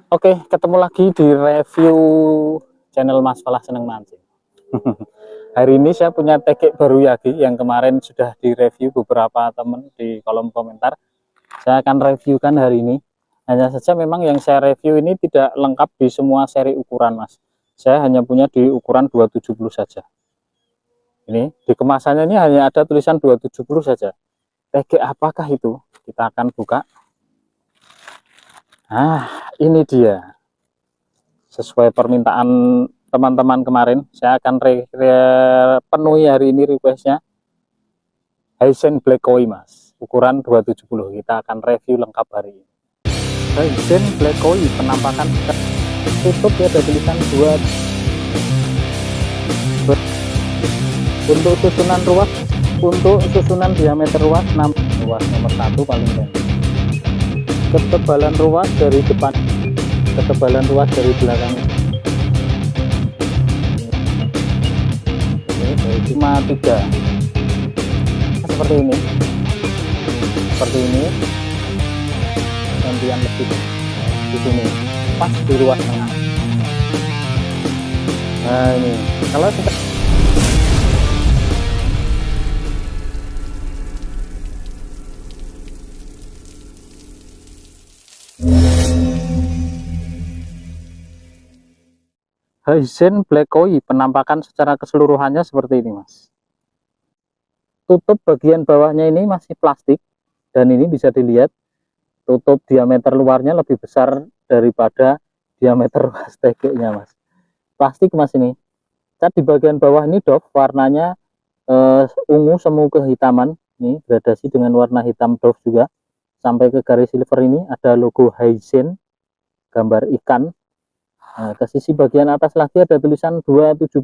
Oke, ketemu lagi di review channel Mas Falah Seneng Mancing. Hari ini saya punya teknik baru lagi yang kemarin sudah direview beberapa teman di kolom komentar. Saya akan reviewkan hari ini. Hanya saja memang yang saya review ini tidak lengkap di semua seri ukuran, Mas. Saya hanya punya di ukuran 270 saja. Ini di kemasannya ini hanya ada tulisan 270 saja. Teknik apakah itu? Kita akan buka. Nah, ini dia. Sesuai permintaan teman-teman kemarin, saya akan penuhi hari ini requestnya Hisense Black Koi, Mas, ukuran 270. Kita akan review lengkap hari ini. Hisense Black Koi penampakan tutup ya, ada tulisan 2. Untuk susunan ruas, untuk susunan diameter ruas 6, ruas nomor 1 paling pendek. Ketebalan ruas dari depan, ketebalan ruas dari belakang cuma 3, seperti ini, gantian lebih di sini pas di ruas tengah. Nah ini kalau kita Hisense Black Koi penampakan secara keseluruhannya seperti ini, Mas. Tutup bagian bawahnya ini masih plastik, dan ini bisa dilihat tutup diameter luarnya lebih besar daripada diameter ruas tegeknya, Mas. Plastik, Mas, ini. Cat di bagian bawah ini doff, warnanya ungu semu kehitaman, ini gradasi dengan warna hitam doff juga. Sampai ke garis silver ini ada logo Hisense, gambar ikan. Nah, ke sisi bagian atas lagi ada tulisan 270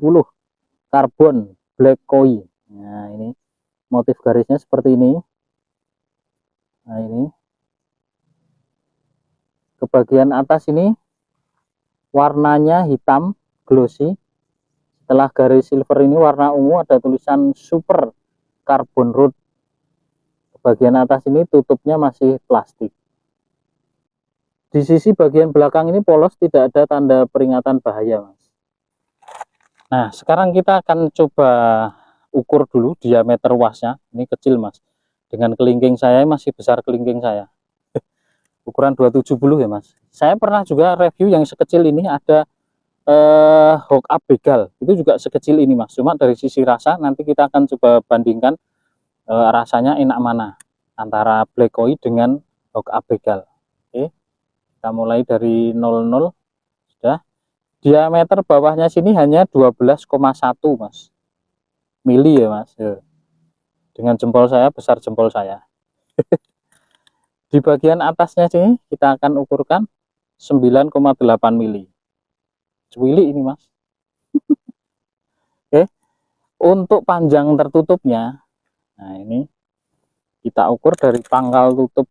Carbon Black Koi. Nah, ini motif garisnya seperti ini. Nah, ini ke bagian atas ini warnanya hitam glossy. Setelah garis silver ini warna ungu ada tulisan Super Carbon Rod. Ke bagian atas ini tutupnya masih plastik. Di sisi bagian belakang ini polos, tidak ada tanda peringatan bahaya, Mas. Nah, sekarang kita akan coba ukur dulu diameter ruasnya. Ini kecil, Mas. Dengan kelingking saya masih besar kelingking saya. Ukuran 270 ya, Mas. Saya pernah juga review yang sekecil ini, ada hook up begal. Itu juga sekecil ini, Mas. Cuma dari sisi rasa nanti kita akan coba bandingkan rasanya enak mana antara Black Koi dengan hook up begal. Oke. Kita mulai dari 00. Sudah. Diameter bawahnya sini hanya 12,1, Mas. Mili ya, Mas. Dengan jempol saya, besar jempol saya. Di bagian atasnya sini kita akan ukurkan 9,8 mili. Cuili ini, Mas. Oke. Untuk panjang tertutupnya, nah ini kita ukur dari pangkal tutup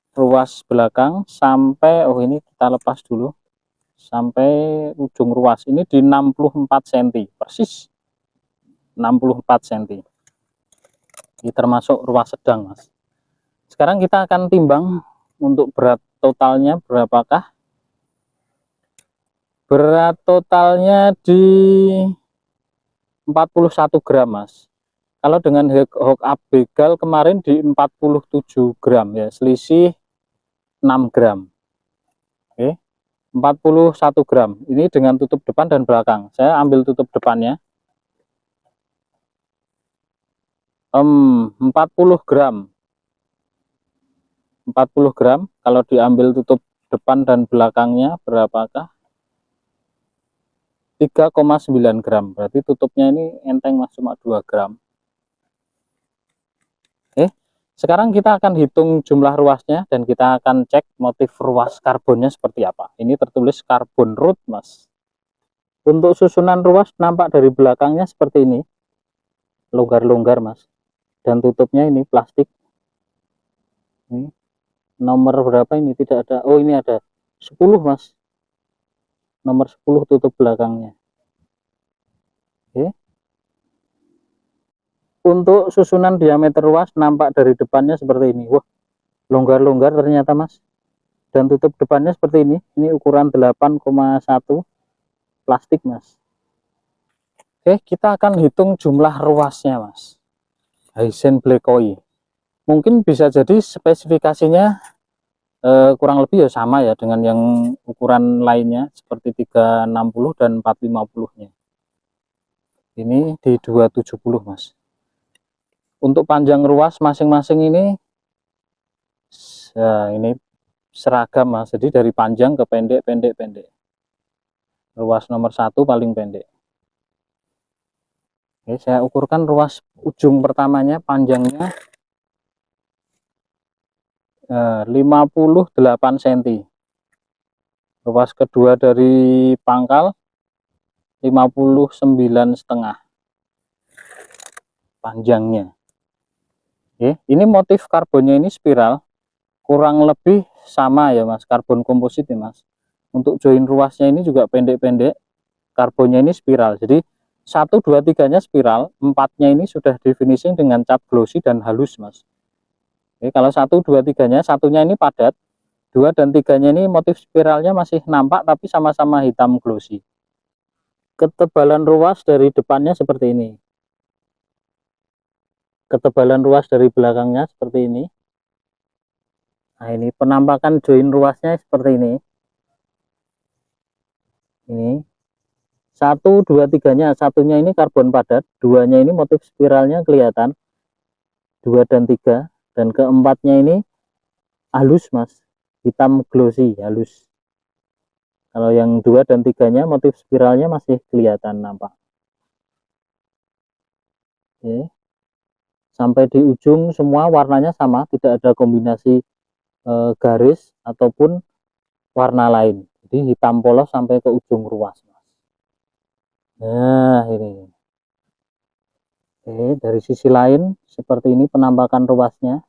ruas belakang sampai, oh ini kita lepas dulu, sampai ujung ruas ini di 64 cm, persis 64 cm. Ini termasuk ruas sedang, Mas. Sekarang kita akan timbang untuk berat totalnya berapakah. Berat totalnya di 41 gram, Mas. Kalau dengan hook up begal kemarin di 47 gram ya, selisih 6 gram. Oke. 41 gram. Ini dengan tutup depan dan belakang. Saya ambil tutup depannya. 40 gram. 40 gram. Kalau diambil tutup depan dan belakangnya berapakah? 3,9 gram. Berarti tutupnya ini enteng, Mas, cuma 2 gram. Oke. Sekarang kita akan hitung jumlah ruasnya dan kita akan cek motif ruas karbonnya seperti apa. Ini tertulis Carbon Rod, Mas. Untuk susunan ruas nampak dari belakangnya seperti ini. Longgar-longgar, Mas. Dan tutupnya ini plastik. Ini nomor berapa ini? Tidak ada. Oh, ini ada 10, Mas. Nomor 10 tutup belakangnya. Oke. Untuk susunan diameter ruas nampak dari depannya seperti ini. Wah, longgar-longgar ternyata, Mas. dan tutup depannya seperti ini ukuran 8,1 plastik mas. Oke, kita akan hitung jumlah ruasnya mas. Hisense Black Koi mungkin bisa jadi spesifikasinya kurang lebih ya sama ya dengan yang ukuran lainnya seperti 360 dan 450 nya. Ini di 270 mas. Untuk panjang ruas masing-masing ini ini seragam mas, jadi dari panjang ke pendek, pendek, pendek. Ruas nomor 1 paling pendek. Oke, saya ukurkan ruas ujung pertamanya, panjangnya 58 cm. Ruas kedua dari pangkal 59,5 panjangnya. Oke, ini motif karbonnya ini spiral, kurang lebih sama ya mas, karbon komposit ya mas. Untuk join ruasnya ini juga pendek-pendek, karbonnya ini spiral, jadi 1, 2, 3 nya spiral, 4-nya ini sudah di finishing dengan cat glossy dan halus mas. Oke, kalau 1, 2, 3 nya, satunya ini padat, 2 dan 3 nya ini motif spiralnya masih nampak tapi sama-sama hitam glossy. Ketebalan ruas dari depannya seperti ini, ketebalan ruas dari belakangnya seperti ini. Nah, ini penampakan join ruasnya seperti ini. Ini 1, 2, 3 nya, satunya ini karbon padat, 2-nya ini motif spiralnya kelihatan, 2 dan 3, dan keempatnya ini halus mas, hitam glossy halus. Kalau yang 2 dan 3 nya motif spiralnya masih kelihatan nampak. Oke, sampai di ujung semua warnanya sama, tidak ada kombinasi garis ataupun warna lain, jadi hitam polos sampai ke ujung ruas mas. Nah ini. Oke, dari sisi lain seperti ini penampakan ruasnya.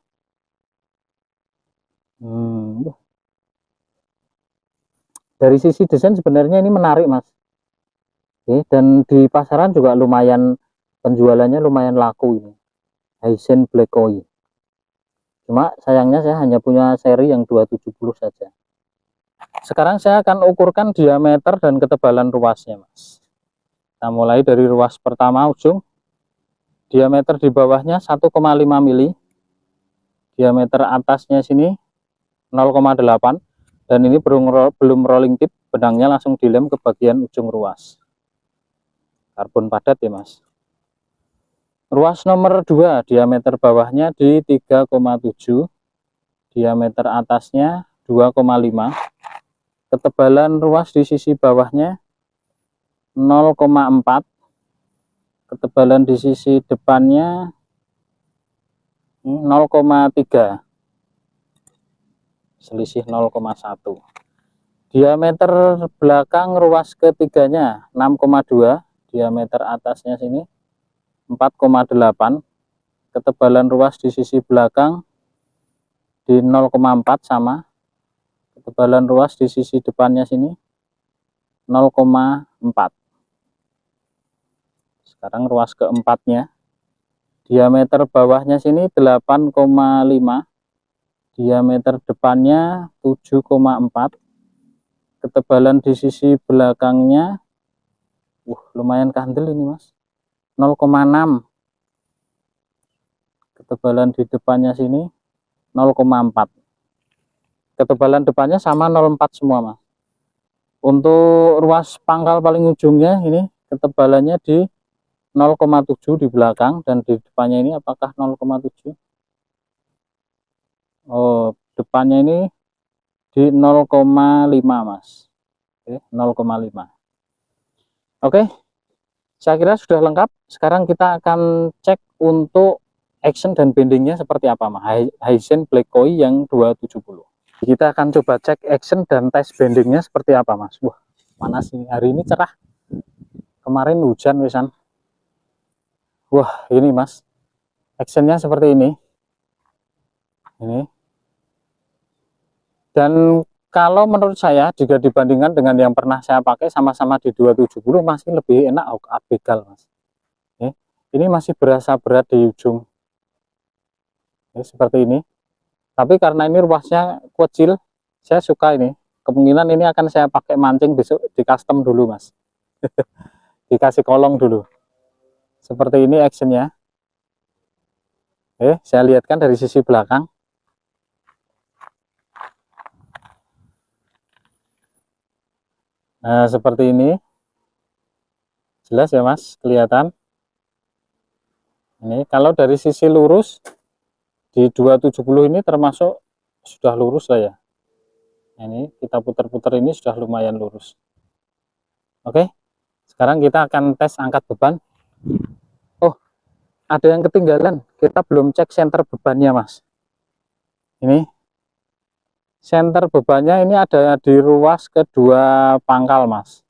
Dari sisi desain sebenarnya ini menarik mas. Oke, dan di pasaran juga lumayan, penjualannya lumayan laku ini, Hisense Black Koi. Cuma sayangnya saya hanya punya seri yang 270 saja. Sekarang saya akan ukurkan diameter dan ketebalan ruasnya mas. Kita mulai dari ruas pertama ujung, diameter di bawahnya 1,5 mili, diameter atasnya sini 0,8, dan ini belum rolling tip, benangnya langsung dilem ke bagian ujung ruas. Karbon padat ya mas. Ruas nomor 2, diameter bawahnya di 3,7, diameter atasnya 2,5, ketebalan ruas di sisi bawahnya 0,4, ketebalan di sisi depannya 0,3, selisih 0,1. Diameter belakang ruas ketiganya 6,2, diameter atasnya sini 4,8, ketebalan ruas di sisi belakang di 0,4 sama, ketebalan ruas di sisi depannya sini 0,4. Sekarang ruas keempatnya, diameter bawahnya sini 8,5, diameter depannya 7,4, ketebalan di sisi belakangnya lumayan kandel ini mas, 0,6, ketebalan di depannya sini 0,4, ketebalan depannya sama 0,4 semua mas. Untuk ruas pangkal paling ujungnya ini ketebalannya di 0,7 di belakang, dan di depannya ini apakah 0,7? Oh, depannya ini di 0,5 mas. Oke, 0,5. Oke, saya kira sudah lengkap. Sekarang kita akan cek untuk action dan bendingnya seperti apa mas. Hisense Black Koi yang 270. Kita akan coba cek action dan tes bendingnya seperti apa mas. Wah, panas ini, hari ini cerah, kemarin hujan wisan. Wah, ini mas, actionnya seperti ini. Dan kalau menurut saya jika dibandingkan dengan yang pernah saya pakai sama-sama di 270 masih lebih enak abegal mas. Ini masih berasa berat di ujung. Seperti ini. Tapi karena ini ruasnya kecil, Saya suka ini. Kemungkinan ini akan saya pakai mancing besok, di custom dulu mas. Dikasih kolong dulu. Seperti ini actionnya. Saya lihatkan dari sisi belakang. Nah, seperti ini. Jelas ya mas, kelihatan. Ini kalau dari sisi lurus, di 270 ini termasuk sudah lurus lah ya. Ini kita putar-putar ini sudah lumayan lurus. Oke, sekarang kita akan tes angkat beban. Oh, ada yang ketinggalan, kita belum cek senter bebannya mas. Ini senter bebannya ini ada di ruas kedua pangkal mas,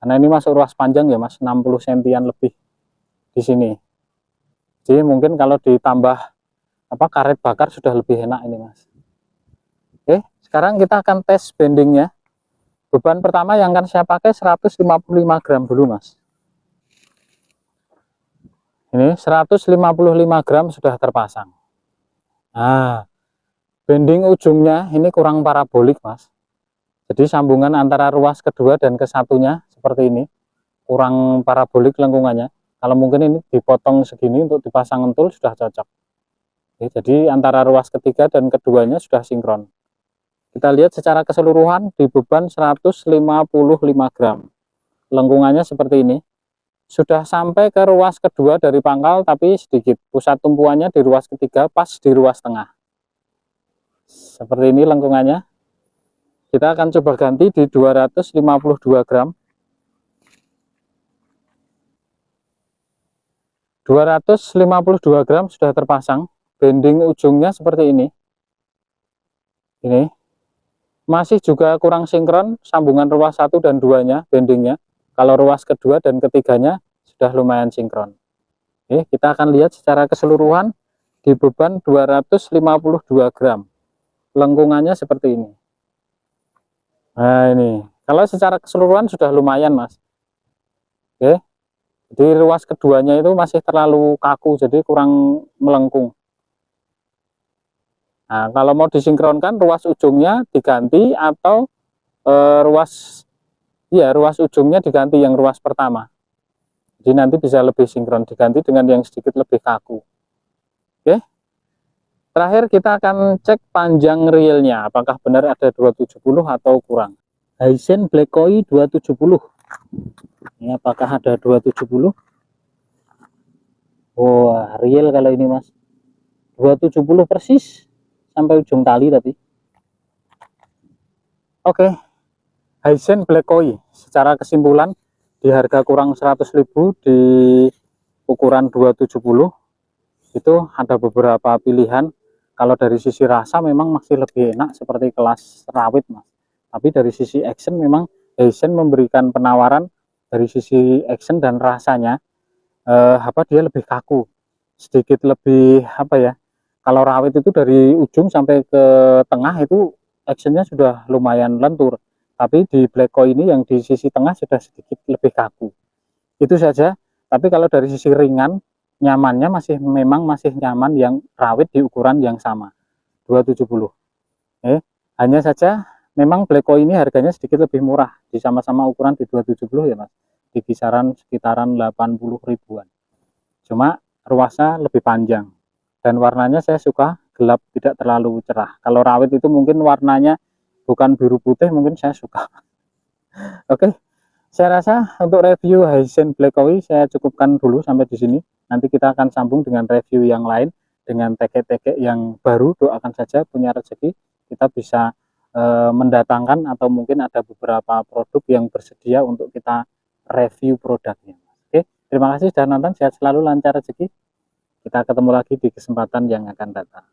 karena ini masuk ruas panjang ya mas, 60 sentian lebih di sini. Jadi mungkin kalau ditambah karet bakar sudah lebih enak ini mas. Oke, sekarang kita akan tes bendingnya. Beban pertama yang akan saya pakai 155 gram dulu mas. Ini 155 gram sudah terpasang. Nah, bending ujungnya ini kurang parabolik mas. Jadi sambungan antara ruas kedua dan kesatunya seperti ini, kurang parabolik lengkungannya. Kalau mungkin ini dipotong segini untuk dipasang entul sudah cocok. Oke, jadi antara ruas ketiga dan keduanya sudah sinkron. Kita lihat secara keseluruhan di beban 155 gram. Lengkungannya seperti ini. Sudah sampai ke ruas kedua dari pangkal tapi sedikit. Pusat tumpuannya di ruas ketiga pas di ruas tengah. Seperti ini lengkungannya. Kita akan coba ganti di 252 gram. 252 gram sudah terpasang. Bending ujungnya seperti ini. Ini masih juga kurang sinkron sambungan ruas 1 dan 2-nya bendingnya. Kalau ruas kedua dan ketiganya sudah lumayan sinkron. Oke, kita akan lihat secara keseluruhan di beban 252 gram. Lengkungannya seperti ini. Nah ini, kalau secara keseluruhan sudah lumayan mas. Oke, jadi ruas keduanya itu masih terlalu kaku, jadi kurang melengkung. Nah, kalau mau disinkronkan ruas ujungnya diganti atau ruas ujungnya diganti yang ruas pertama. Jadi nanti bisa lebih sinkron, diganti dengan yang sedikit lebih kaku. Oke. Terakhir kita akan cek panjang reelnya, apakah benar ada 270 atau kurang. Hisense Black Koi 270. Ini apakah ada 270? Wah, real kalau ini mas. 270 persis sampai ujung tali tadi. Oke. Hisense Black Koi secara kesimpulan di harga kurang 100.000 di ukuran 270 itu ada beberapa pilihan. Kalau dari sisi rasa memang masih lebih enak seperti kelas rawit mas, tapi dari sisi action memang Hisense memberikan penawaran dari sisi action dan rasanya dia lebih kaku, sedikit lebih kalau rawit itu dari ujung sampai ke tengah itu actionnya sudah lumayan lentur, tapi di Black Koi ini yang di sisi tengah sudah sedikit lebih kaku. Itu saja. Tapi kalau dari sisi ringan, nyamannya memang masih nyaman yang rawit di ukuran yang sama 270. Hanya saja memang Black Koi ini harganya sedikit lebih murah, di sama-sama ukuran di 270 ya mas, di kisaran sekitaran 80 ribuan. Cuma ruasnya lebih panjang dan warnanya saya suka gelap, tidak terlalu cerah. Kalau rawit itu mungkin warnanya bukan biru putih, mungkin saya suka. Oke, saya rasa untuk review Hisense Black Koi saya cukupkan dulu sampai di sini. Nanti kita akan sambung dengan review yang lain dengan teke-teke yang baru. Doakan saja punya rezeki kita bisa mendatangkan atau mungkin ada beberapa produk yang bersedia untuk kita review produknya. Oke, terima kasih sudah nonton. Sehat selalu, lancar rezeki. Kita ketemu lagi di kesempatan yang akan datang.